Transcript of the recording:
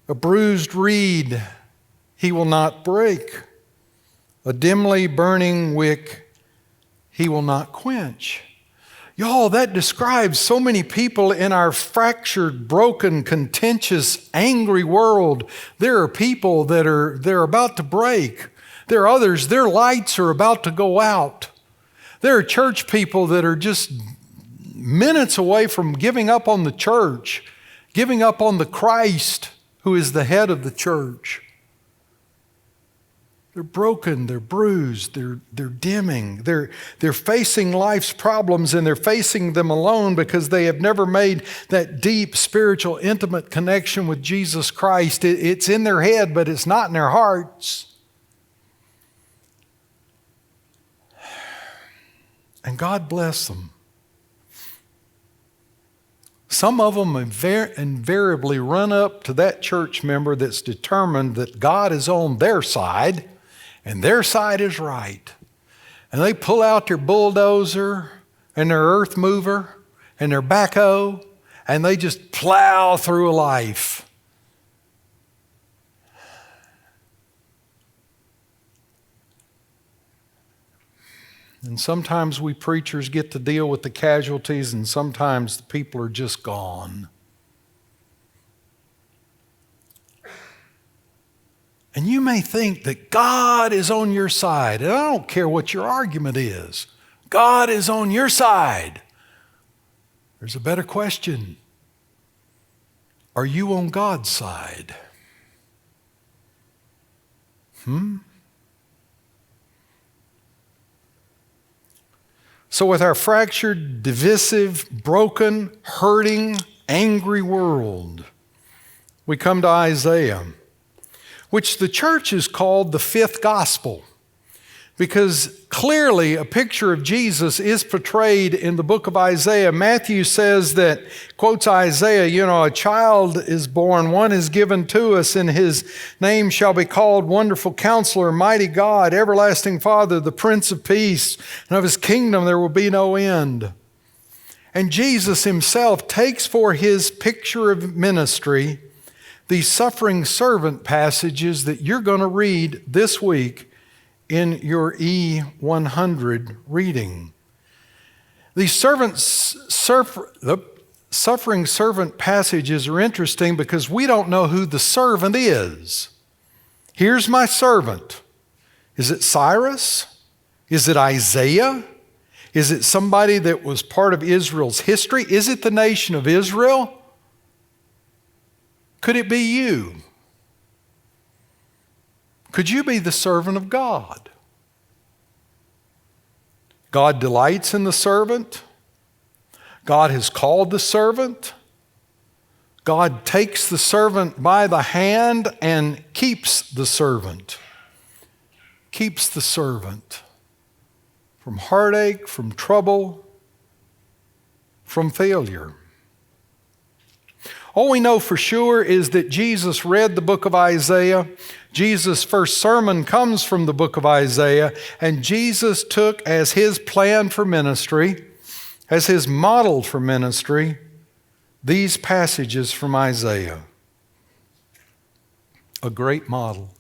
A bruised reed He will not break. A dimly burning wick He will not quench. Y'all, that describes so many people in our fractured, broken, contentious, angry world. There are people they're about to break. There are others, their lights are about to go out. There are church people that are just minutes away from giving up on the church, giving up on the Christ who is the head of the church. They're broken, they're bruised, they're dimming. They're facing life's problems, and they're facing them alone because they have never made that deep, spiritual, intimate connection with Jesus Christ. It's in their head, but it's not in their hearts. And God bless them. Some of them invariably run up to that church member that's determined that God is on their side and their side is right. And they pull out their bulldozer and their earth mover and their backhoe, and they just plow through life. And sometimes we preachers get to deal with the casualties, and sometimes the people are just gone. And you may think that God is on your side. And I don't care what your argument is. God is on your side. There's a better question. Are you on God's side? So with our fractured, divisive, broken, hurting, angry world, we come to Isaiah, which the church has called the fifth gospel, because clearly a picture of Jesus is portrayed in the book of Isaiah. Matthew says that, quotes Isaiah, a child is born, one is given to us, and his name shall be called Wonderful Counselor, Mighty God, Everlasting Father, the Prince of Peace, and of his kingdom there will be no end. And Jesus himself takes for his picture of ministry these suffering servant passages that you're going to read this week in your E100 reading. These suffering servant passages are interesting because we don't know who the servant is. Here's my servant. Is it Cyrus? Is it Isaiah? Is it somebody that was part of Israel's history? Is it the nation of Israel? Could it be you? Could you be the servant of God? God delights in the servant. God has called the servant. God takes the servant by the hand and keeps the servant. Keeps the servant from heartache, from trouble, from failure. All we know for sure is that Jesus read the book of Isaiah. Jesus' first sermon comes from the book of Isaiah, and Jesus took as his plan for ministry, as his model for ministry, these passages from Isaiah. A great model.